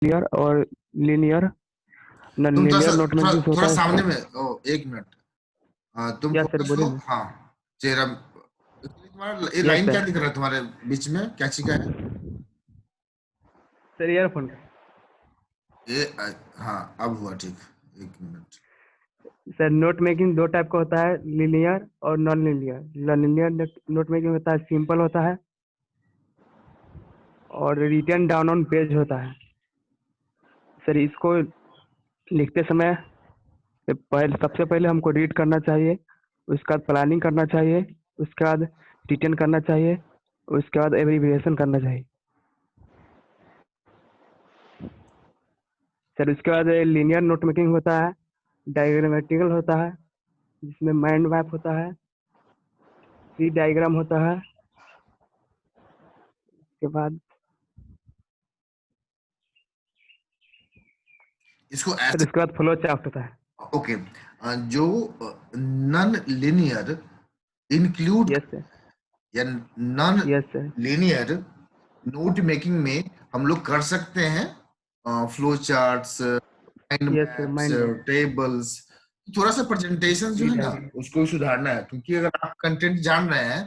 Linear और linear non तुम linear note थोड़ा मेकिंग थोड़ा होता सामने है। में, एक मिनट। तुम यस सर, फोकस हो, बोलिए ना। हाँ। चेहरा, तुम्हारा ये यस लाइन क्या सर। दिख रहा है तुम्हारे बीच में, क्या चीज है? सर ईयरफोन का। ये हाँ, अब हुआ ठीक। एक मिनट। सर नोट मेकिंग दो टाइप का होता है, लिनियर और non linear. Non linear note making होता है, सिंपल होता है और रिटन डाउन ऑन पेज होता है। सर इसको लिखते समय पहले सबसे पहले हमको रीड करना चाहिए, उसके बाद प्लानिंग करना चाहिए, उसके बाद रिटन करना चाहिए, उसके बाद एब्रीविएशन करना चाहिए। सर उसके बाद लीनियर नोट मेकिंग होता है, डायग्रामेटिकल होता है, जिसमें माइंड मैप होता है, ट्री डायग्राम होता है। उसके बाद इसको सर ऐसे, उसके बाद फ्लो चार्ट होता है। ओके। जो non linear include yes sir. या non yes sir. Linear note making में हम लोग कर सकते हैं flow charts, mind yes sir, maps, mind map, tables. थोड़ा सा प्रेजेंटेशन जो ट्री है ना, डायग्राम। उसको सुधारना है, क्योंकि अगर आप कंटेंट जान रहे हैं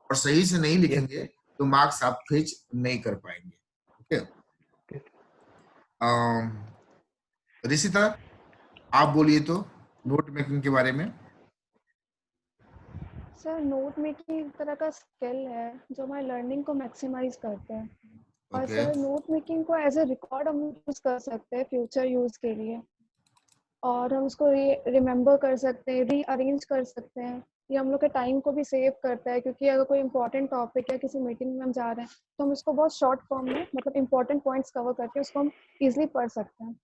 और सही से नहीं यस लिखेंगे सर। तो मार्क्स आप फिच नहीं कर पाएंगे। ओके। ऋषिता, आप बोलिए तो नोट मेकिंग के बारे में। सर नोट मेकिंग एक तरह का स्किल है जो हमारे लर्निंग को मैक्सिमाइज करते हैं। और ओके। सर नोट मेकिंग को एज अ रिकॉर्ड हम यूज़ कर सकते हैं फ्यूचर यूज़ के लिए, और हम उसको रिमेंबर कर सकते हैं, रीअरेंज कर सकते हैं। ये हम लोग के टाइम को भी सेव करता है, क्योंकि अगर कोई इंपॉर्टेंट टॉपिक है, किसी मीटिंग में हम जा रहे हैं, तो हम उसको बहुत शॉर्ट फॉर्म में, मतलब इंपॉर्टेंट पॉइंट्स कवर करके उसको हम ईजिली पढ़ सकते हैं।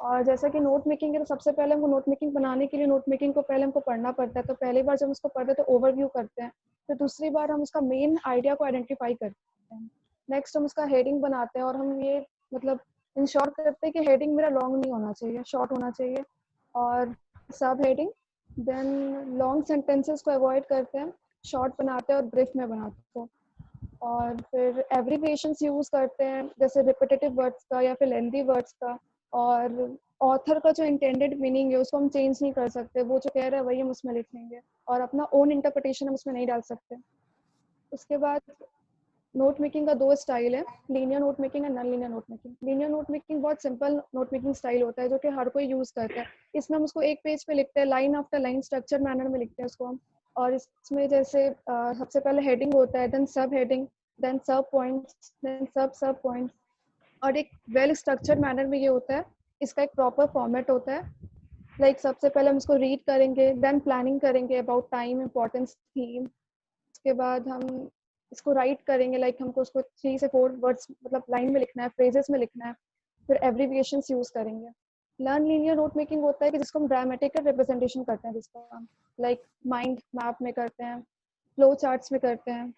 और जैसा कि नोट मेकिंग है, तो सबसे पहले हमको नोट मेकिंग बनाने के लिए नोट मेकिंग को पहले हमको पढ़ना पड़ता है। तो पहली बार जब उसको पढ़ते हैं तो ओवरव्यू करते हैं, फिर दूसरी बार हम उसका मेन आइडिया को आइडेंटिफाई करते हैं। नेक्स्ट हम उसका हेडिंग बनाते हैं, और हम ये मतलब इंश्योर करते हैं कि हेडिंग मेरा लॉन्ग नहीं होना चाहिए, शॉर्ट होना चाहिए। और सब हेडिंग, देन लॉन्ग सेंटेंसेस को अवॉइड करते हैं, शॉर्ट बनाते हैं और ब्रीफ में बनाते हैं। और फिर एब्रीविएशंस यूज़ करते हैं, जैसे रिपीटेटिव वर्ड्स का या फिर लेंथी वर्ड्स का। और ऑथर का जो इंटेंडेड मीनिंग है उसको हम चेंज नहीं कर सकते, वो जो कह रहा है वही हम उसमें लिख लेंगे, और अपना ओन इंटरप्रिटेशन हम उसमें नहीं डाल सकते। उसके बाद नोट मेकिंग का दो स्टाइल है, लीनियर नोट मेकिंग और non linear note making. Linear note making बहुत सिंपल नोट मेकिंग स्टाइल होता है जो कि हर कोई यूज़ करता है। इसमें हम उसको एक पेज पे लिखते हैं, line after line structure manner में लिखते हैं उसको हम। और इसमें जैसे सबसे पहले हेडिंग होता है, देन सब हेडिंग, देन सब पॉइंट्स, देन सब सब पॉइंट्स। और एक वेल स्ट्रक्चर्ड मैनर में ये होता है, इसका एक प्रॉपर फॉर्मेट होता है। लाइक सबसे पहले हम इसको रीड करेंगे, देन प्लानिंग करेंगे अबाउट टाइम, इम्पोर्टेंस, थीम। उसके बाद हम इसको राइट करेंगे, लाइक हमको उसको 3 से 4 वर्ड्स मतलब लाइन में लिखना है, फ्रेजेस में लिखना है। फिर एब्रीविएशंस यूज़ करेंगे। लर्न लीनियर नोट मेकिंग होता है कि जिसको हम ड्रामेटिकल रिप्रेजेंटेशन करते हैं, जिसको हम लाइक माइंड मैप में करते हैं, फ्लो चार्ट्स में करते हैं।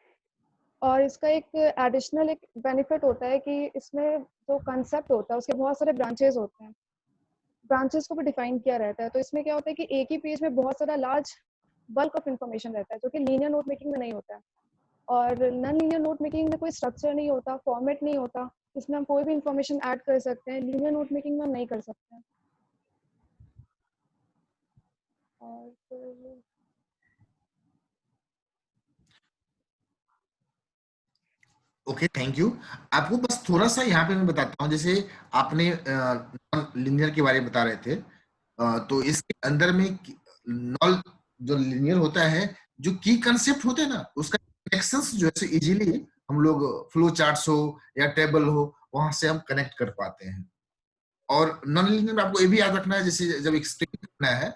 और इसका एक एडिशनल एक बेनिफिट होता है कि इसमें जो कंसेप्ट होता है उसके बहुत सारे ब्रांचेस होते हैं, ब्रांचेस को भी डिफाइन किया रहता है। तो इसमें क्या होता है कि एक ही पेज में बहुत सारा लार्ज बल्क ऑफ इन्फॉर्मेशन रहता है, जो कि लीनियर नोट मेकिंग में नहीं होता है। और नॉन लीनियर नोट मेकिंग में कोई स्ट्रक्चर नहीं होता, फॉर्मेट नहीं होता, इसमें हम कोई भी इंफॉर्मेशन ऐड कर सकते हैं, लीनियर नोट मेकिंग में हम नहीं कर सकते हैं। और फिर ओके, थैंक यू। आपको बस थोड़ा सा यहाँ पे मैं बताता हूँ, जैसे आपने नॉन लिनियर के बारे में बता रहे थे, तो इसके अंदर में नॉन जो लिनियर होता है, जो की कंसेप्ट होते हैं ना, उसका कनेक्शंस जो है इजीली हम लोग फ्लो चार्ट्स हो या टेबल हो, वहां से हम कनेक्ट कर पाते हैं। और नॉन लिनियर में आपको ये भी याद रखना है, जैसे जब एक्सप्लेन करना है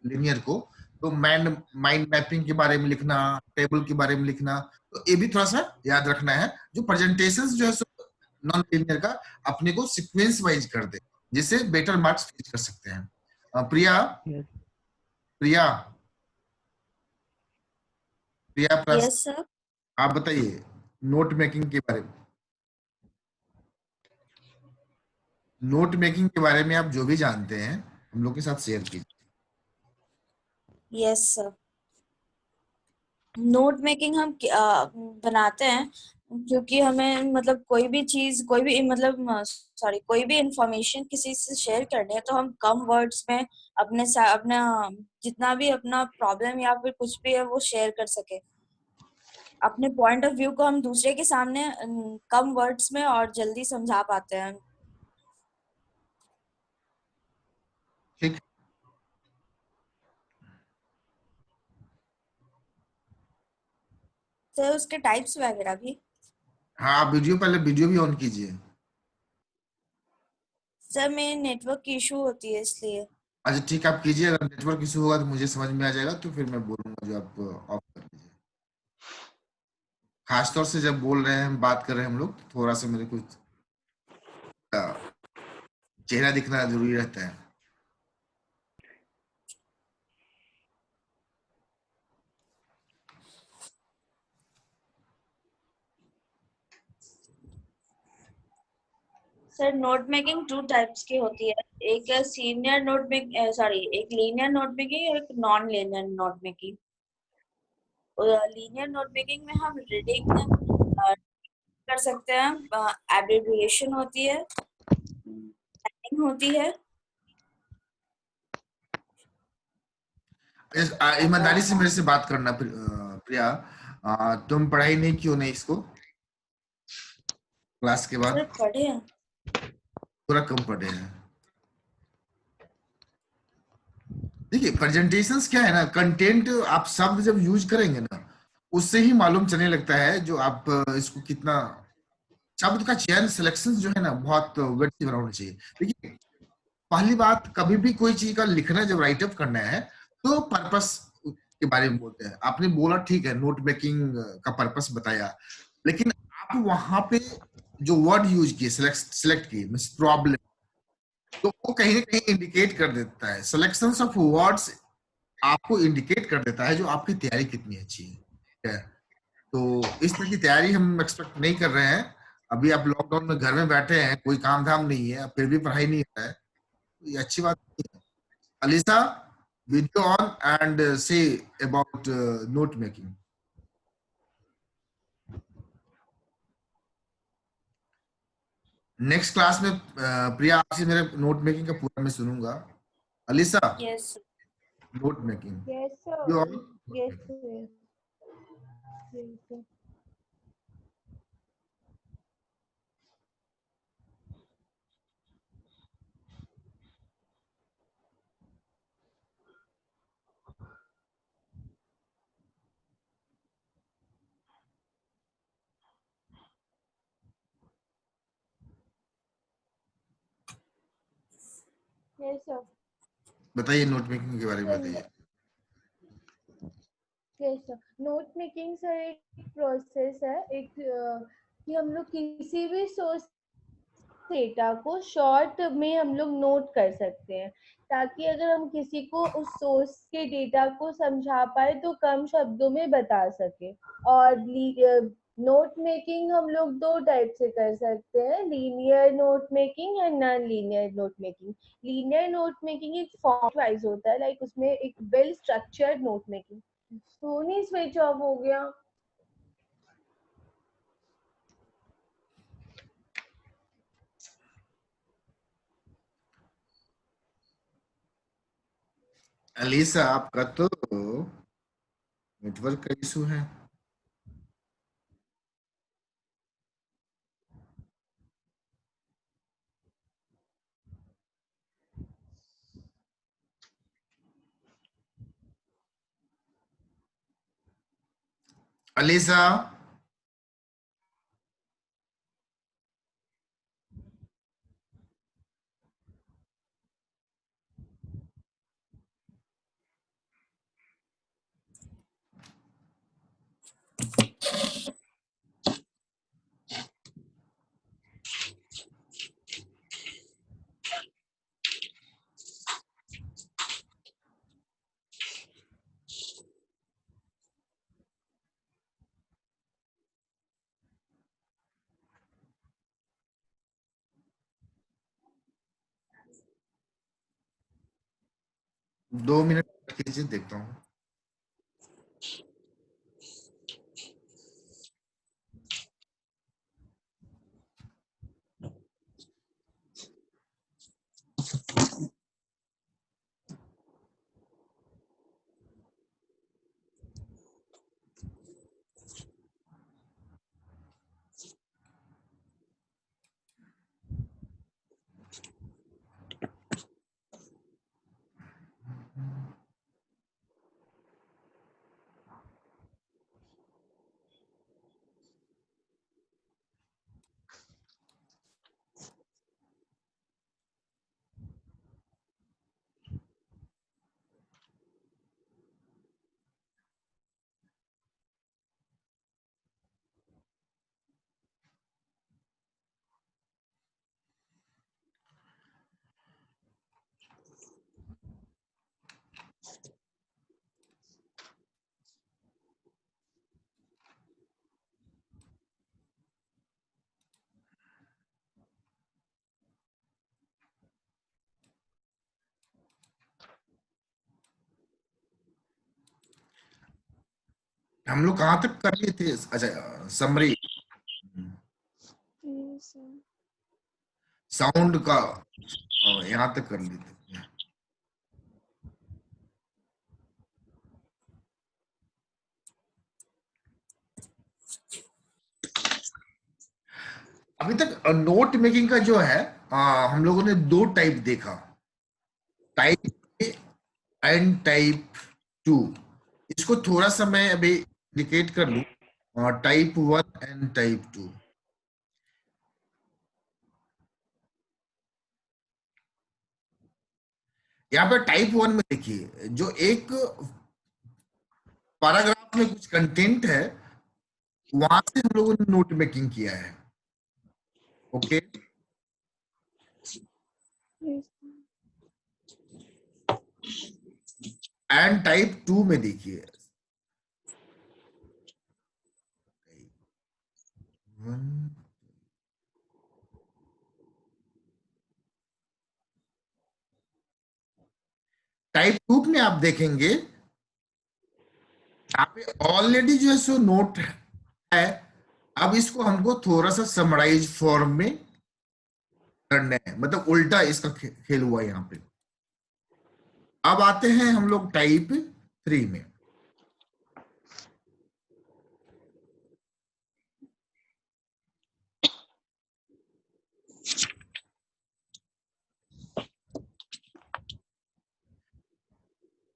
लिनियर को, तो माइंड माइंड मैपिंग के बारे में लिखना, टेबल के बारे में लिखना, तो ये भी थोड़ा सा याद रखना है। जो प्रेजेंटेशन जो है नॉन लिनियर का, अपने को सीक्वेंस वाइज कर दे, जिससे बेटर मार्क्स फीच कर सकते हैं। प्रिया, यस। प्रिया, प्रिया यस सर। आप बताइए नोट मेकिंग के बारे में। नोट मेकिंग के बारे में आप जो भी जानते हैं हम लोग के साथ शेयर कीजिए। Yes sir. नोट मेकिंग हम बनाते हैं क्योंकि हमें मतलब कोई भी चीज, कोई भी मतलब सॉरी कोई भी इंफॉर्मेशन किसी से शेयर करनी है तो हम कम वर्ड्स में अपना जितना भी अपना प्रॉब्लम या फिर कुछ भी है वो शेयर कर सके। अपने पॉइंट ऑफ व्यू को हम दूसरे के सामने कम वर्ड्स में और जल्दी समझा पाते हैं। ठीक। तो उसके टाइप्स वगैरह भी। हाँ, आप पहले वीडियो भी ऑन कीजिए। सर मेरे नेटवर्क की इशू होती है इसलिए। अच्छा ठीक है, आप कीजिए। अगर नेटवर्क इशू होगा तो मुझे समझ में आ जाएगा, तो फिर मैं बोलूंगा जो आप ऑफ कर लीजिए। खासतौर से जब बोल रहे हैं, हम बात कर रहे हैं हम लोग, तो थोड़ा सा मेरे को चेहरा दिखना जरूरी रहता है। सर नोट मेकिंग 2 टाइप्स की होती है। एक सीनियर नोट मेक सॉरी एक लीनियर नोट मेकिंग और एक non linear note making. Linear note making में हम रीडिंग कर सकते हैं, एब्रिविएशन होती है, टाइमिंग होती है। ईमानदारी से मेरे से बात करना प्रिया। तुम पढ़ाई नहीं, क्यों नहीं इसको क्लास के बाद? सर पढ़े हैं। थोड़ा कम पढ़े हैं। देखिए, प्रेजेंटेशंस क्या है ना, कंटेंट आप शब्द जब यूज करेंगे ना, उससे ही मालूम चलने लगता है जो आप इसको कितना, शब्द का चयन, सिलेक्शन जो है ना, बहुत व्यवस्थित होना चाहिए। देखिए, पहली बात, कभी भी कोई चीज का लिखना, जब राइटअप करना है तो पर्पस के बारे में बोलते हैं। आपने बोला ठीक है, नोट मेकिंग का पर्पस बताया, लेकिन आप वहां पे जो वर्ड यूज किए, सिलेक्ट किए, मींस प्रॉब्लम, तो वो कहीं ना कहीं इंडिकेट कर देता है, सिलेक्शंस ऑफ वर्ड्स आपको इंडिकेट कर देता है जो आपकी तैयारी कितनी अच्छी है। ठीक है, तो इस तरह की तैयारी हम एक्सपेक्ट नहीं कर रहे हैं। अभी आप लॉकडाउन में घर में बैठे हैं, कोई काम धाम नहीं है, फिर भी पढ़ाई नहीं हो रहा है, तो ये अच्छी बात नहीं है। Alisa, video on and say about note making. Next class में प्रिया आपसे मेरे नोट मेकिंग का पूरा मैं सुनूंगा। Alisa, yes note making, Yes, you sir. All note Yes, making. sir. Yes, sir. Yes, sir. बताइए, नोट मेकिंग के बारे में Sir, बताइए। Yes sir, note making sir एक प्रोसेस है, कि हम लोग किसी भी सोर्स डेटा को शॉर्ट में हम लोग नोट कर सकते हैं, ताकि अगर हम किसी को उस सोर्स के डेटा को समझा पाए तो कम शब्दों में बता सके। और नोट मेकिंग हम लोग दो टाइप से कर सकते हैं, linear note making and non linear note making. Linear note making एक फॉर्म वाइज होता है, लाइक उसमें एक well structured note making. Soni switch off हो गया। अलीसा, आपका तो नेटवर्क का इशू है। अलीसा, 2 मिनट कीजिए, देखता हूँ। हम लोग कहाँ तक कर लिए थे? अच्छा, समरी Yes, sir. साउंड का यहाँ तक कर लिए थे। अभी तक नोट मेकिंग का जो है हम लोगों ने दो टाइप देखा, टाइप ए एंड टाइप 2। इसको थोड़ा सा मैं अभी इंडिकेट कर लूं, टाइप 1 एंड टाइप 2। यहाँ पे टाइप 1 में देखिए, जो एक पैराग्राफ में कुछ कंटेंट है वहां से हम लोगों ने नोट मेकिंग किया है। Okay, Yes. एंड टाइप 2 में देखिए, टाइप 2 में आप देखेंगे यहाँ पे ऑलरेडी जो है सो नोट है। अब इसको हमको थोड़ा सा समराइज फॉर्म में करना है, मतलब उल्टा इसका खेल हुआ यहाँ पे। अब आते हैं हम लोग टाइप 3 में।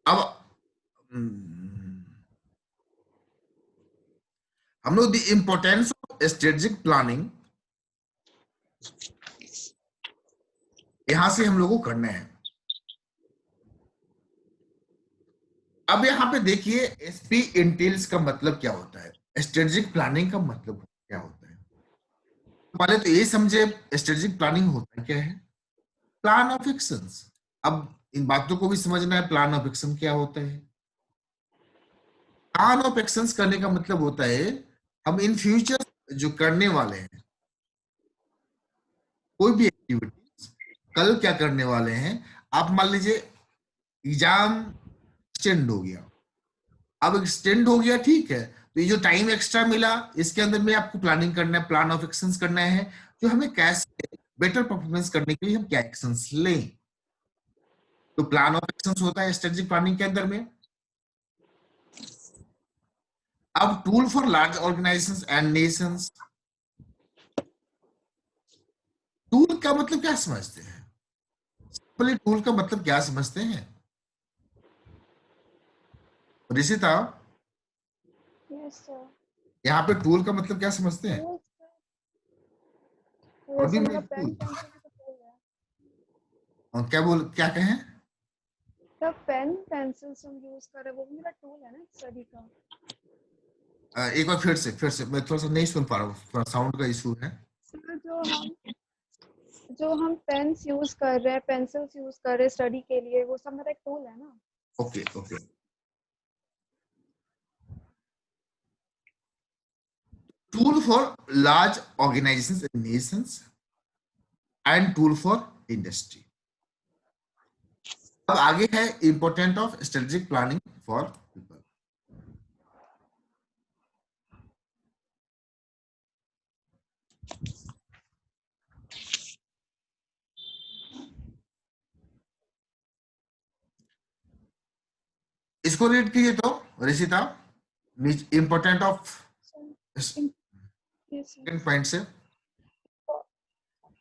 अब हम लोग the importance of strategic planning यहां से हम लोग को करना है। अब यहाँ पे देखिए, एसपी इंटेल्स का मतलब क्या होता है, स्ट्रेटेजिक प्लानिंग का मतलब क्या होता है। पहले तो ये समझे स्ट्रेटेजिक प्लानिंग होता क्या है, प्लान ऑफ एक्शंस। अब इन बातों को भी समझना है, प्लान ऑफ एक्शन क्या होता है। प्लान ऑफ एक्शंस करने का मतलब होता है हम इन फ्यूचर जो करने वाले हैं कोई भी एक्टिविटीज, कल क्या करने वाले हैं। आप मान लीजिए एग्जाम एक्सटेंड हो गया, अब एक्सटेंड हो गया, ठीक है, तो ये जो टाइम एक्स्ट्रा मिला इसके अंदर में आपको प्लानिंग करना है, प्लान ऑफ एक्शंस करना है, जो हमें कैसे बेटर परफॉर्मेंस करने के लिए हम क्या एक्शंस लें। तो प्लान ऑफ एक्शंस होता है स्ट्रेटेजिक प्लानिंग के अंदर में। अब tool for large organisations and Nations, tool का मतलब क्या समझते हैं, सिंपली टूल का मतलब क्या समझते हैं ऋषिता? Yes, sir. यहाँ पे टूल का मतलब क्या समझते हैं? Tools, और भी जैसे मैं मतलब पेन टूल पेंसिल भी तो टूल है। क्या कहें? तब पेन पेंसिल हम यूज कर रहे हैं वो भी मेरा टूल है ना स्टडी का। एक बार फिर से मैं थोड़ा सा नहीं सुन पा रहा हूँ, थोड़ा साउंड का इशू है। सर जो हम पेन्स यूज कर रहे हैं, पेंसिल्स यूज कर रहे हैं स्टडी के लिए, वो सब मेरा एक टूल है ना। Okay okay, tool for large organisations and Nations and tool for industry. अब आगे है important of strategic planning for people. इसको रीड कीजिए तो Rishita, important of second point से।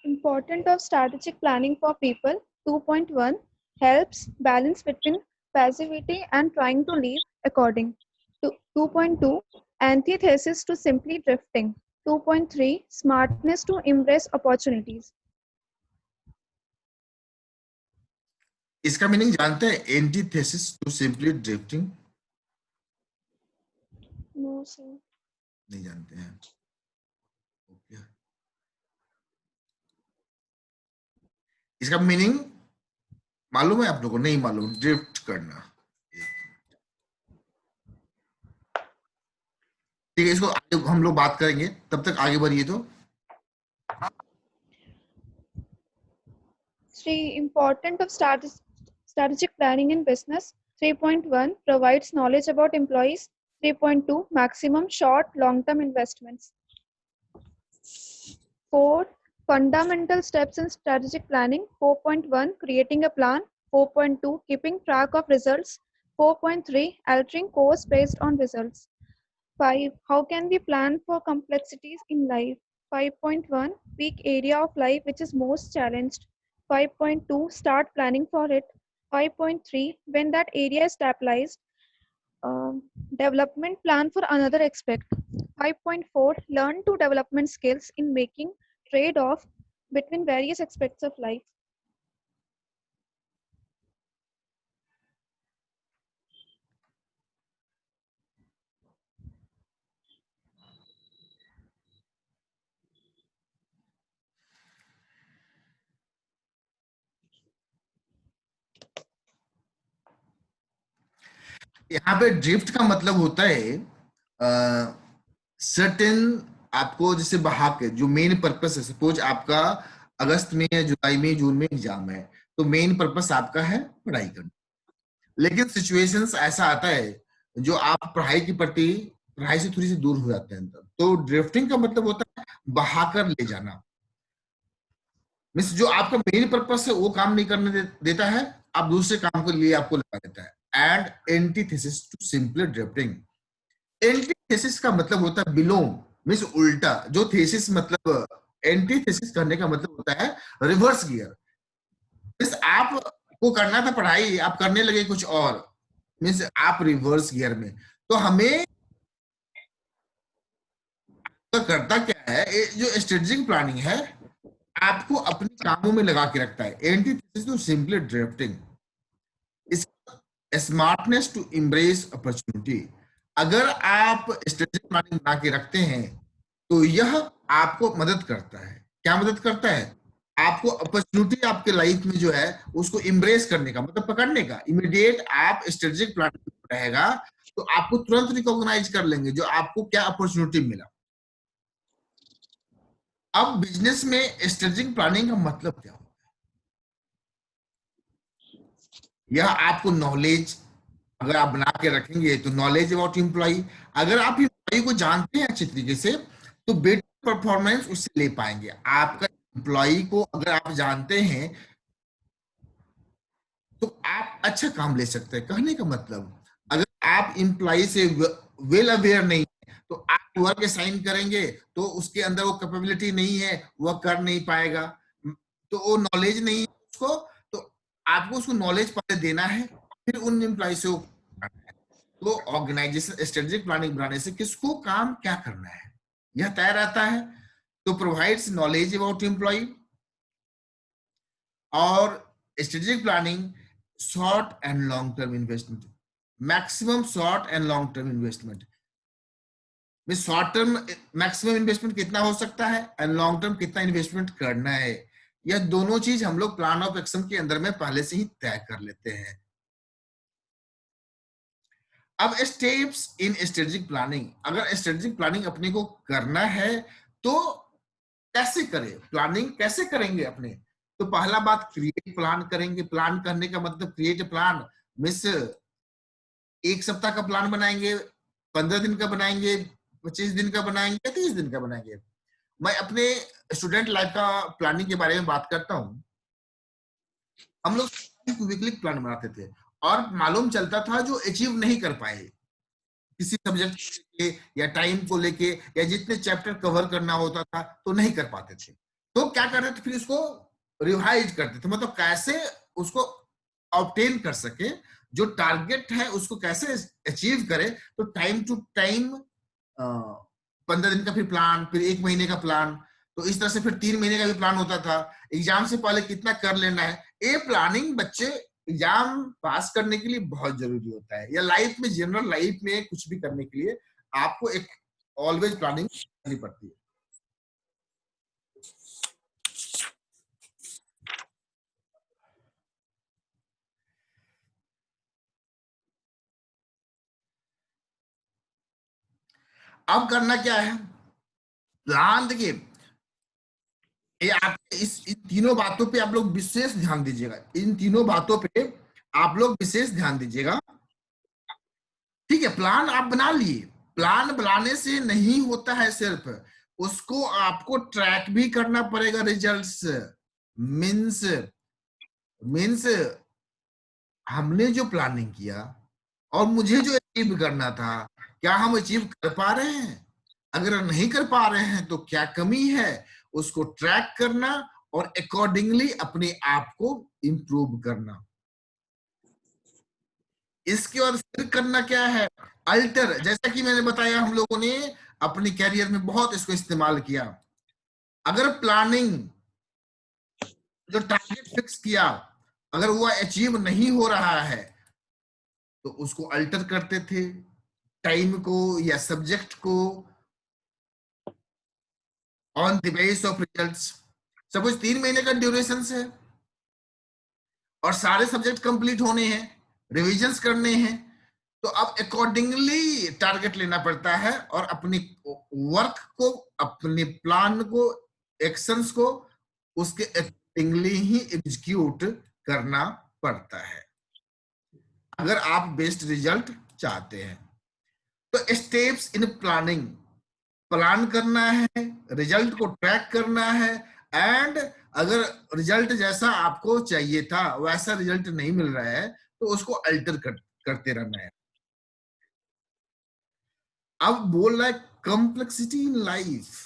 Important of strategic planning for people. 2.1 helps balance between passivity and trying to live according to 2.2 antithesis to simply drifting. 2.3 smartness to embrace opportunities. इसका meaning जानते हैं, antithesis to simply drifting? No, sir. नहीं जानते हैं। Okay, इसका meaning मालूम है आप लोगों को? नहीं मालूम, ड्रिफ्ट करना। ठीक है, इसको आगे हम लोग बात करेंगे, तब तक आगे बढ़िए तो। 3 important of strategic planning in business. 3.1 provides knowledge about employees, 3.2 maximum short long-term investments. 4 fundamental steps in strategic planning. 4.1 creating a plan. 4.2 keeping track of results. 4.3 altering course based on results. 5 how can we plan for complexities in life. 5.1 weak area of life which is most challenged. 5.2 start planning for it. 5.3 when that area is stabilized, development plan for another aspect. 5.4 learn to development skills in making trade-off between various aspects of life. यहाँ पे drift का मतलब होता है certain, आपको जैसे बहा के जो मेन पर्पस है, सपोज आपका अगस्त में या जुलाई में जून में एग्जाम है, तो मेन पर्पस आपका है पढ़ाई करना, लेकिन सिचुएशंस ऐसा आता है जो आप पढ़ाई के प्रति पढ़ाई से थोड़ी सी दूर हो जाते हैं, तो ड्रिफ्टिंग का मतलब होता है बहाकर ले जाना। मीन्स जो आपका मेन पर्पस है वो काम नहीं करने देता है, आप दूसरे काम के लिए आपको लगा देता है। And antithesis to simple drifting. Antithesis का मतलब होता है बिलोंग, मीन्स उल्टा। जो थेसिस मतलब एंटीथेसिस करने का मतलब होता है रिवर्स गियर। मीन्स आपको करना था पढ़ाई, आप करने लगे कुछ और, मीन्स आप रिवर्स गियर में। तो हमें तो करता क्या है, जो स्ट्रेटेजिक प्लानिंग है आपको अपने कामों में लगा के रखता है। Antithesis to simple drifting, smartness to embrace opportunity. अगर आप स्ट्रेटेजिक प्लानिंग बना के रखते हैं तो यह आपको मदद करता है। क्या मदद करता है? आपको अपॉर्चुनिटी आपके लाइफ में जो है उसको एम्ब्रेस करने का, मतलब पकड़ने का। इमीडिएट आप स्ट्रेटेजिक प्लानिंग रहेगा तो आपको तुरंत रिकॉग्नाइज कर लेंगे जो आपको क्या अपॉर्चुनिटी मिला। अब बिजनेस में स्ट्रेटेजिक प्लानिंग का मतलब क्या होता है? यह आपको नॉलेज, अगर आप बना के रखेंगे तो नॉलेज अबाउट एम्प्लॉय, अगर आप एम्प्लॉय को जानते हैं अच्छी तरीके से तो बेटर परफॉर्मेंस उससे ले पाएंगे। आपका एम्प्लॉय को अगर आप जानते हैं तो आप अच्छा काम ले सकते हैं। कहने का मतलब, अगर आप एम्प्लॉय से वेल अवेयर नहीं है तो आप वर्क असाइन करेंगे तो उसके अंदर वो कैपेबिलिटी नहीं है, वह कर नहीं पाएगा। तो वो नॉलेज नहीं है उसको, तो आपको उसको नॉलेज पहले देना है, फिर उन एम्प्लॉय से वो। तो ऑर्गेनाइजेशन स्ट्रेटेजिक प्लानिंग बनाने से किसको काम क्या करना है यह तय रहता है। तो प्रोवाइड्स नॉलेज अबाउट एम्प्लॉय। और strategic planning short and long term investment, maximum short and long term investment में शॉर्ट टर्म मैक्सिमम इन्वेस्टमेंट कितना हो सकता है एंड लॉन्ग टर्म कितना इन्वेस्टमेंट करना है, यह दोनों चीज हम लोग प्लान ऑफ एक्शन के अंदर में पहले से ही तय कर लेते हैं। अब स्टेप्स इन स्ट्रेटेजिक प्लानिंग, अगर स्ट्रेटेजिक प्लानिंग अपने को करना है तो कैसे करें, प्लानिंग कैसे करेंगे अपने। तो पहला बात क्रिएट प्लान करेंगे। प्लान करने का मतलब क्रिएट प्लान मिस एक सप्ताह का प्लान बनाएंगे, 15 दिन का बनाएंगे, 25 दिन का बनाएंगे, 30 दिन का बनाएंगे। मैं अपने स्टूडेंट लाइफ का प्लानिंग के बारे में बात करता हूँ। हम लोग वीकली प्लान बनाते थे और मालूम चलता था जो अचीव नहीं कर पाए किसी सब्जेक्ट के या टाइम को लेके या जितने चैप्टर कवर करना होता था तो नहीं कर पाते थे, तो क्या करते थे, फिर इसको रिवाइज करते थे, मतलब कैसे उसको ऑब्टेन कर सके, जो टारगेट है उसको कैसे अचीव करे। तो टाइम टू टाइम 15 दिन का फिर प्लान, फिर 1 महीने का प्लान, तो इस तरह से फिर 3 महीने का भी प्लान होता था। एग्जाम से पहले कितना कर लेना है, ये प्लानिंग बच्चे एग्जाम पास करने के लिए बहुत जरूरी होता है, या लाइफ में जनरल लाइफ में कुछ भी करने के लिए आपको एक ऑलवेज प्लानिंग करनी पड़ती है। अब करना क्या है, प्लान। देखिए ये आप इन तीनों बातों पे आप लोग विशेष ध्यान दीजिएगा, इन तीनों बातों पे आप लोग विशेष ध्यान दीजिएगा। ठीक है, प्लान आप बना लिए, प्लान बनाने से नहीं होता है, सिर्फ उसको आपको ट्रैक भी करना पड़ेगा रिजल्ट्स। मीन्स मीन्स हमने जो प्लानिंग किया और मुझे जो अचीव करना था, क्या हम अचीव कर पा रहे हैं? अगर नहीं कर पा रहे हैं तो क्या कमी है, उसको ट्रैक करना और अकॉर्डिंगली अपने आप को इंप्रूव करना। इसके और फिर करना क्या है, अल्टर। जैसा कि मैंने बताया, हम लोगों ने अपने कैरियर में बहुत इसको इस्तेमाल किया। अगर प्लानिंग जो टारगेट फिक्स किया, अगर वो अचीव नहीं हो रहा है तो उसको अल्टर करते थे, टाइम को या सब्जेक्ट को, on the base of results. Suppose 3 महीने का ड्यूरेशन है और सारे सब्जेक्ट कंप्लीट होने हैं, रिविजन्स करने हैं, तो अब अकॉर्डिंगली टारगेट लेना पड़ता है और अपनी वर्क को, अपने प्लान को, एक्शंस को उसके अकॉर्डिंगली ही एग्जीक्यूट करना पड़ता है अगर आप बेस्ट रिजल्ट चाहते हैं। तो स्टेप्स इन प्लानिंग, प्लान करना है, रिजल्ट को ट्रैक करना है, एंड अगर रिजल्ट जैसा आपको चाहिए था वैसा रिजल्ट नहीं मिल रहा है तो उसको अल्टर करते रहना है। अब बोल रहा है कॉम्प्लेक्सिटी इन लाइफ।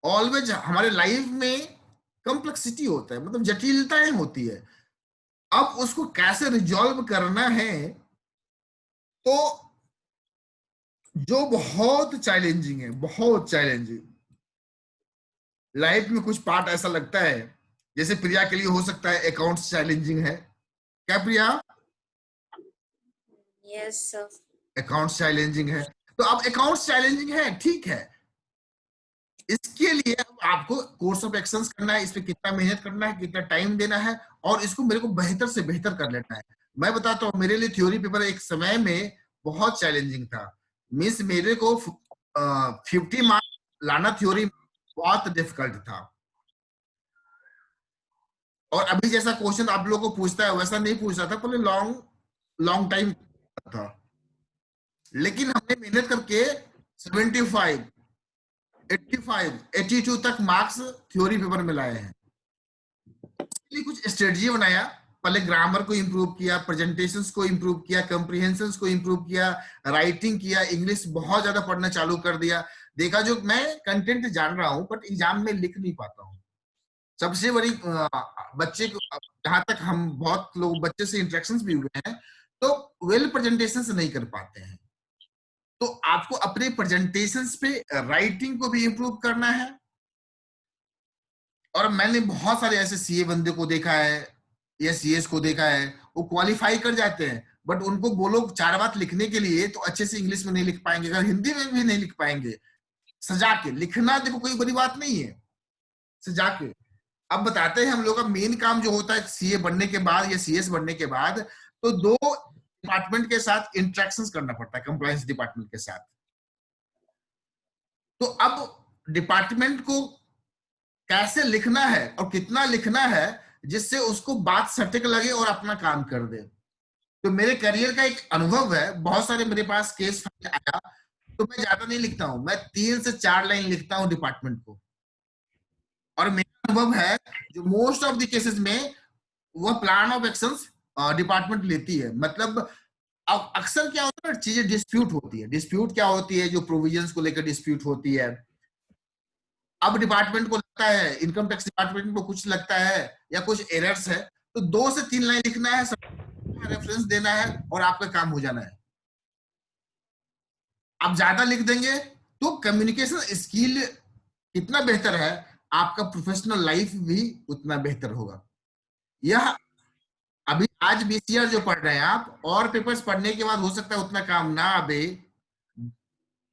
ऑलवेज हमारे लाइफ में कॉम्प्लेक्सिटी होता है, मतलब जटिलताएं होती है। अब उसको कैसे रिजॉल्व करना है, तो जो बहुत चैलेंजिंग है, बहुत चैलेंजिंग। लाइफ में कुछ पार्ट ऐसा लगता है, जैसे प्रिया के लिए हो सकता है अकाउंट्स चैलेंजिंग है। क्या Priya? Yes sir. Accounts challenging है, तो अब अकाउंट्स चैलेंजिंग है, ठीक है। इसके लिए अब आपको कोर्स ऑफ एक्शंस करना है, इस पे कितना मेहनत करना है, कितना टाइम देना है, और इसको मेरे को बेहतर से बेहतर कर लेना है। मैं बताता हूँ, मेरे लिए थ्योरी पेपर एक समय में बहुत चैलेंजिंग था। मीन्स मेरे को 50 मार्क्स लाना थ्योरी बहुत डिफिकल्ट था। और अभी जैसा क्वेश्चन आप लोगों को पूछता है वैसा नहीं पूछ रहा था, पहले लॉन्ग लॉन्ग टाइम था। लेकिन हमने मेहनत करके 75, 85, 82 तक मार्क्स थ्योरी पेपर में लाए हैं। उसके लिए कुछ स्ट्रेटजी बनाया, पहले ग्रामर को इंप्रूव किया, प्रेजेंटेशंस को इंप्रूव किया, कॉम्प्रिहेंशंस को इंप्रूव किया, राइटिंग किया, इंग्लिश बहुत ज्यादा पढ़ना चालू कर दिया। देखा जो मैं कंटेंट जान रहा हूं बट एग्जाम में लिख नहीं पाता हूँ। सबसे बड़ी बच्चे को, जहां तक हम बहुत लोग बच्चे से इंटरेक्शंस भी हुए हैं, तो वेल प्रेजेंटेशंस नहीं कर पाते हैं। तो आपको अपने प्रेजेंटेशंस पे राइटिंग को भी इंप्रूव करना है। और मैंने बहुत सारे ऐसे सीए बंदे को देखा है या सीएस को देखा है, वो क्वालिफाई कर जाते हैं, बट उनको बोलो 4 बात लिखने के लिए तो अच्छे से इंग्लिश में नहीं लिख पाएंगे, अगर हिंदी में भी नहीं लिख पाएंगे। सजा के लिखना देखो कोई बड़ी बात नहीं है, सजा के। अब बताते हैं हम लोग का मेन काम जो होता है सीए बनने के बाद या सीएस बनने के बाद, तो 2 डिपार्टमेंट के साथ इंटरेक्शंस करना पड़ता है, कंप्लायंस डिपार्टमेंट के साथ। तो अब डिपार्टमेंट को कैसे लिखना है और कितना लिखना है जिससे उसको बात सटीक लगे और अपना काम कर दे। तो मेरे करियर का एक अनुभव है, बहुत सारे मेरे पास केस आया, तो मैं ज्यादा नहीं लिखता हूं, मैं 3 से 4 लाइन लिखता हूं डिपार्टमेंट को। और मेरा अनुभव है जो मोस्ट ऑफ द केसेस में वह प्लान ऑफ एक्शंस डिपार्टमेंट लेती है। मतलब अब अक्सर क्या होता है, चीजें डिस्प्यूट होती है। डिस्प्यूट क्या होती है? जो प्रोविजंस को लेकर डिस्प्यूट होती है। अब डिपार्टमेंट को लगता है, इनकम टैक्स डिपार्टमेंट को कुछ लगता है या कुछ एरर्स है, तो 2 से 3 लाइन लिखना है, रेफरेंस देना है और आपका काम हो जाना है। आप ज्यादा लिख देंगे तो कम्युनिकेशन स्किल कितना बेहतर है, आपका प्रोफेशनल लाइफ भी उतना बेहतर होगा। यह अभी आज बीसीआर जो पढ़ रहे हैं आप, और पेपर्स पढ़ने के बाद हो सकता है उतना काम ना आवे,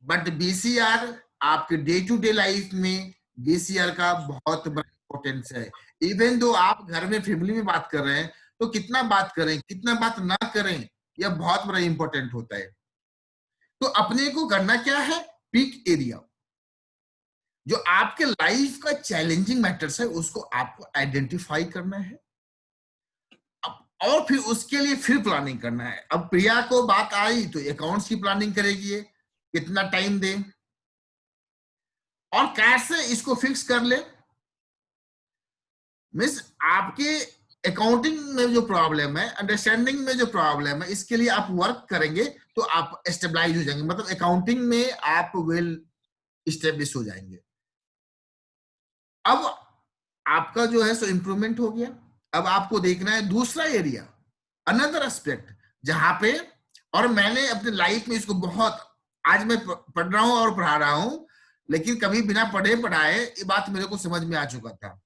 बट बीसीआर आपके डे टू डे लाइफ में बीसीआर का बहुत बड़ा इंपॉर्टेंस है। इवन दो आप घर में फैमिली में बात कर रहे हैं तो कितना बात करें कितना बात ना करें, यह बहुत बड़ा इंपॉर्टेंट होता है। तो अपने को करना क्या है, पिक एरिया जो आपके लाइफ का चैलेंजिंग मैटर्स है उसको आपको आइडेंटिफाई करना है। अब और फिर उसके लिए फिर प्लानिंग करना है। अब प्रिया को बात आई तो अकाउंट्स की प्लानिंग करेगी, ये कितना टाइम दे और कैसे इसको फिक्स कर ले। मिस आपके अकाउंटिंग में जो प्रॉब्लम है, अंडरस्टैंडिंग में जो प्रॉब्लम है, इसके लिए आप वर्क करेंगे तो आप स्टेबलाइज हो जाएंगे, मतलब अकाउंटिंग में आप वेल स्टेब्लिश हो जाएंगे। अब आपका जो है सो इंप्रूवमेंट हो गया। अब आपको देखना है दूसरा एरिया, अनदर एस्पेक्ट, जहां पे, और मैंने अपने लाइफ में इसको बहुत, आज मैं पढ़ रहा हूं और पढ़ा रहा हूं, लेकिन कभी बिना पढ़े पढ़ाए ये बात मेरे को समझ में आ चुका था,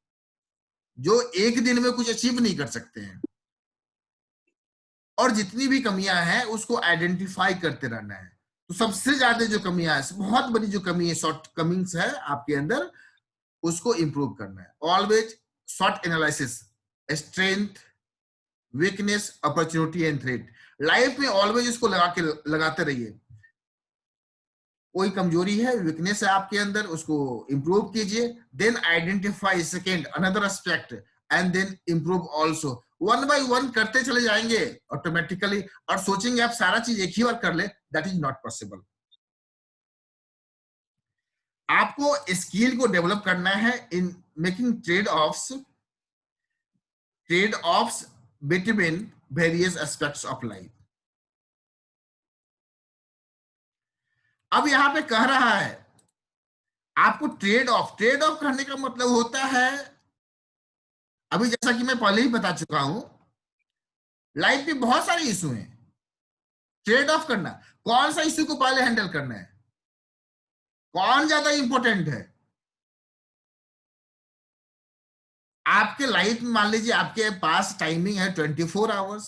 जो एक दिन में कुछ अचीव नहीं कर सकते हैं, और जितनी भी कमियां हैं उसको आइडेंटिफाई करते रहना है। तो सबसे ज्यादा जो कमियां है, बहुत बड़ी जो कमी है, शॉर्ट कमिंग्स है आपके अंदर, उसको इंप्रूव करना है। Always short analysis, strength, weakness, opportunity and threat, life में ऑलवेज इसको लगाते रहिए। कोई कमजोरी है, वीकनेस है आपके अंदर, उसको इंप्रूव कीजिए। Then identify second another aspect and then improve also. One by one करते चले जाएंगे ऑटोमेटिकली, और सोचेंगे आप सारा चीज एक ही बार कर ले, दैट इज नॉट पॉसिबल। आपको स्किल को डेवलप करना है in making trade offs between various aspects of life. अब यहां पे कह रहा है आपको ट्रेड ऑफ करने का मतलब होता है, अभी जैसा कि मैं पहले ही बता चुका हूं, लाइफ में बहुत सारे इशू हैं। ट्रेड ऑफ करना, कौन सा इशू को पहले हैंडल करना है, कौन ज्यादा इंपॉर्टेंट है आपके लाइफ में। मान लीजिए आपके पास टाइमिंग है 24 आवर्स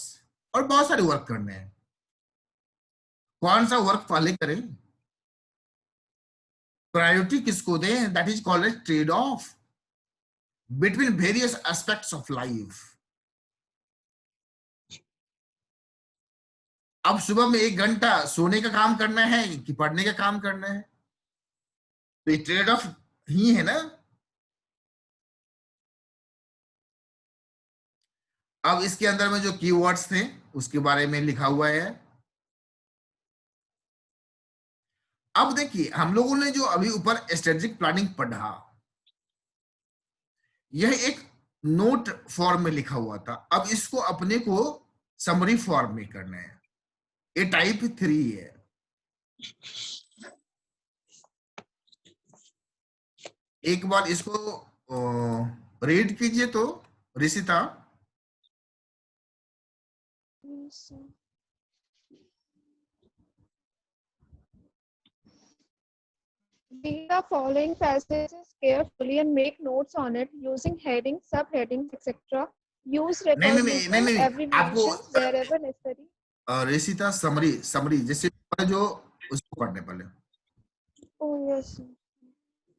और बहुत सारे वर्क करने हैं, कौन सा वर्क पहले करें, प्रायोरिटी किसको दें, that is called trade off between various aspects of life. अब सुबह में 1 घंटा सोने का काम करना है कि पढ़ने का काम करना है, तो ये ट्रेड ऑफ ही है ना। अब इसके अंदर में जो कीवर्ड्स थे उसके बारे में लिखा हुआ है। अब देखिए हम लोगों ने जो अभी ऊपर स्ट्रेटेजिक प्लानिंग पढ़ा, यह एक नोट फॉर्म में लिखा हुआ था। अब इसको अपने को समरी फॉर्म में करना है, ये टाइप 3 है। एक बार इसको रीड कीजिए तो Rishita. Read the following passages carefully and make notes on it using headings, subheadings, etc. Use recognition, नहीं, आपको abbreviations wherever necessary. Rishita summary जैसे जो उसको पढ़ने पहले। Oh yes.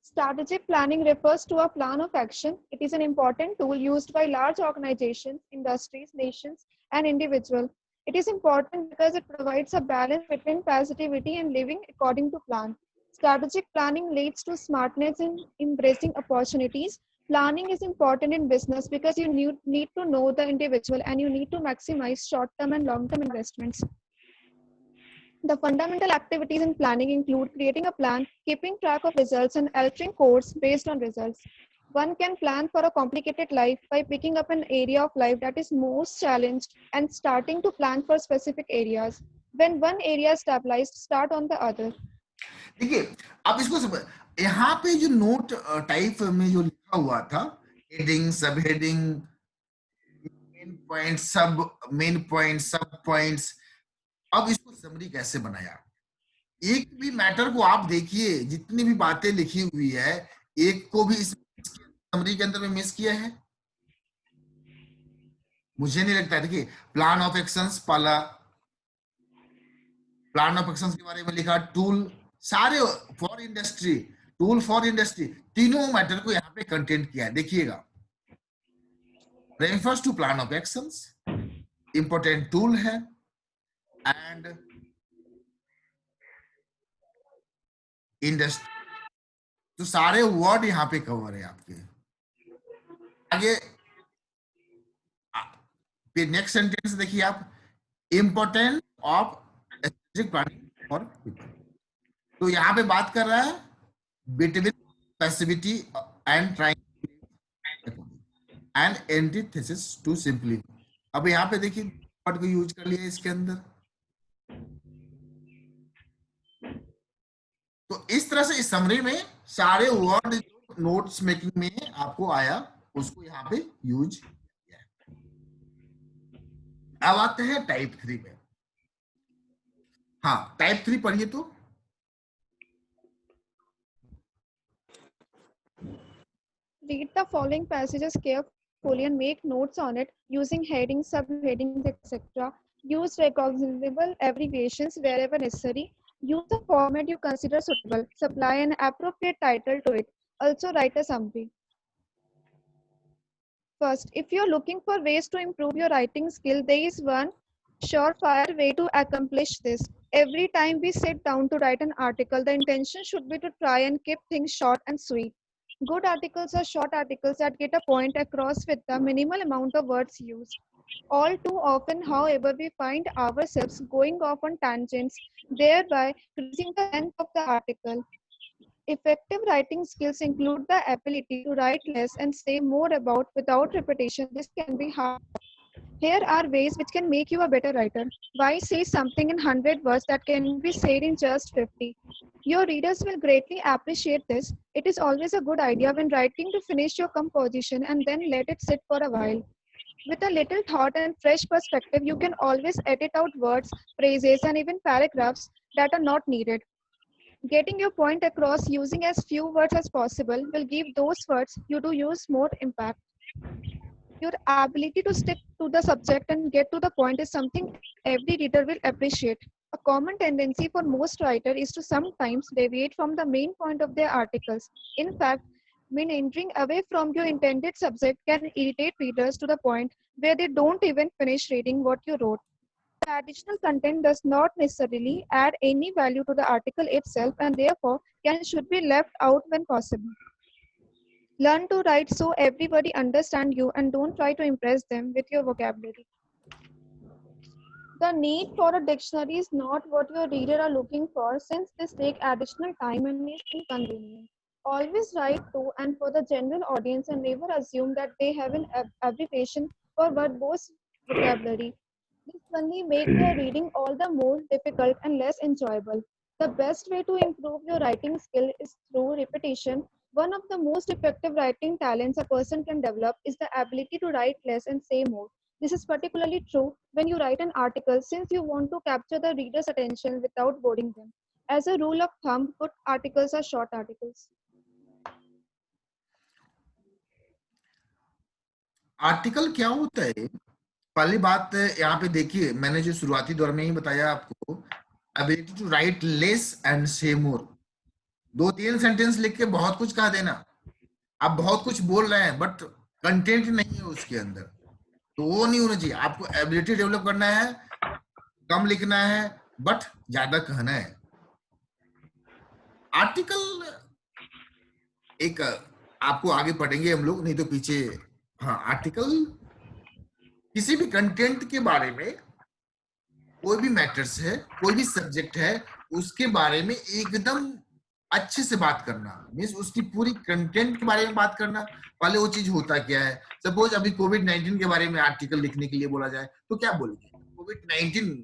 Strategic planning refers to a plan of action. It is an important tool used by large organizations, industries, nations, and individuals. It is important because it provides a balance between positivity and living according to plan. Strategic planning leads to smartness in embracing opportunities. Planning is important in business because you need to know the individual and you need to maximize short-term and long-term investments. The fundamental activities in planning include creating a plan, keeping track of results, and altering course based on results. One can plan for a complicated life by picking up an area of life that is most challenged and starting to plan for specific areas. When one area is stabilized, start on the other. देखिए आप इसको समझ, यहाँ पे जो note type में जो लिखा हुआ था, हेडिंग, सब हेडिंग, मेन पॉइंट, सब पॉइंट्स, अब इसको समरी कैसे बनाया। एक भी मैटर को आप देखिए, जितनी भी बातें लिखी हुई है, एक को भी इस समरी के अंदर में मिस किया है मुझे नहीं लगता। देखिए प्लान ऑफ एक्शंस पहला, प्लान ऑफ एक्शंस के बारे में लिखा, टूल सारे for industry, tool for industry, तीनों मैटर को यहाँ पे कंटेंट किया है। देखिएगा, refers to plan of actions, important tool है, एंड इंडस्ट्री, तो सारे वर्ड यहाँ पे कवर है आपके। आगे फिर नेक्स्ट सेंटेंस देखिए आप, important of strategic planning for people. तो यहाँ पे बात कर रहा है between passivity and trying and antithesis to simply. अब यहाँ पे देखिए वर्ड को यूज कर लिया इसके अंदर। तो इस तरह से इस समरी में सारे वर्ड नोट्स मेकिंग में आपको आया, उसको यहाँ पे यूज किया है। अब आते हैं टाइप 3 में। हाँ, टाइप 3 पढ़िए तो। Read the following passages carefully and make notes on it using headings, subheadings, etc. Use recognizable abbreviations wherever necessary. Use the format you consider suitable. Supply an appropriate title to it. Also write a summary. First, if you're looking for ways to improve your writing skill, there is one surefire way to accomplish this. Every time we sit down to write an article, the intention should be to try and keep things short and sweet. Good articles are short articles that get a point across with the minimal amount of words used. All too often, however, we find ourselves going off on tangents, thereby reducing the length of the article. Effective writing skills include the ability to write less and say more about without repetition. This can be hard. Here are ways which can make you a better writer. Why say something in 100 words that can be said in just 50? Your readers will greatly appreciate this. It is always a good idea when writing to finish your composition and then let it sit for a while. With a little thought and fresh perspective, you can always edit out words, phrases, and even paragraphs that are not needed. Getting your point across using as few words as possible will give those words you do use more impact. Your ability to stick to the subject and get to the point is something every reader will appreciate. A common tendency for most writers is to sometimes deviate from the main point of their articles. In fact, meandering away from your intended subject can irritate readers to the point where they don't even finish reading what you wrote. The additional content does not necessarily add any value to the article itself and therefore should be left out when possible. Learn to write so everybody understands you and don't try to impress them with your vocabulary. The need for a dictionary is not what your reader are looking for, since this takes additional time and is inconvenient. Always write to and for the general audience and never assume that they have an abbreviation for verbose vocabulary. This only makes your reading all the more difficult and less enjoyable. The best way to improve your writing skill is through repetition. One of the most effective writing talents a person can develop is the ability to write less and say more. This is particularly true when you write an article, since you want to capture the reader's attention without boring them. As a rule of thumb, good articles are short articles. Article क्या होता है? पहली बात यहाँ पे देखिए, मैंने जो शुरुआती दौर में ही बताया आपको, ability to write less and say more. 2-3 sentence लिख के बहुत कुछ कह देना, आप बहुत कुछ बोल रहे हैं बट कंटेंट नहीं है उसके अंदर, तो वो नहीं होना चाहिए। आपको एबिलिटी डेवलप करना है, कम लिखना है बट ज्यादा कहना है। आर्टिकल एक आपको आगे पढ़ेंगे हम लोग, नहीं तो पीछे। हाँ, आर्टिकल किसी भी कंटेंट के बारे में, कोई भी मैटर्स है, कोई भी सब्जेक्ट है, उसके बारे में एकदम अच्छे से बात करना, मीन्स उसकी पूरी कंटेंट के बारे में बात करना। पहले वो चीज होता क्या है, सपोज अभी कोविड-19 के बारे में आर्टिकल लिखने के लिए बोला जाए तो क्या बोलेंगे? कोविड-19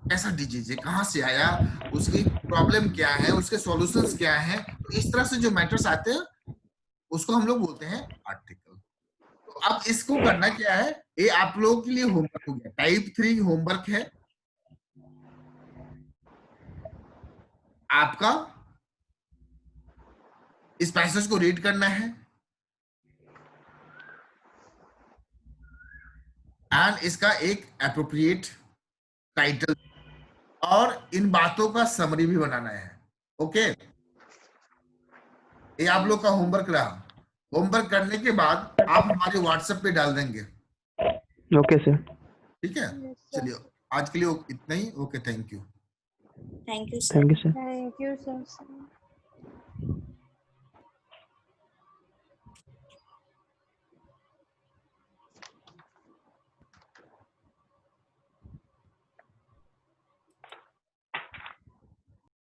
कैसा डिजीज है, कहाँ से आया, उसकी प्रॉब्लम क्या है, उसके सॉल्यूशंस क्या है। तो इस तरह से जो मैटर्स आते हैं उसको हम लोग बोलते हैं आर्टिकल। तो अब इसको करना क्या है, ये आप लोगों के लिए होमवर्क हो गया। टाइप 3 होमवर्क है आपका, इस पैसेज को रीड करना है एंड इसका एक एप्रोप्रिएट टाइटल और इन बातों का समरी भी बनाना है। ओके, ये आप लोग का होमवर्क रहा। होमवर्क करने के बाद आप हमारे व्हाट्सएप पे डाल देंगे। Okay sir. ठीक है, चलिए आज के लिए इतना ही। Okay, thank you. Thank you sir. Thank you sir. Thank you, sir.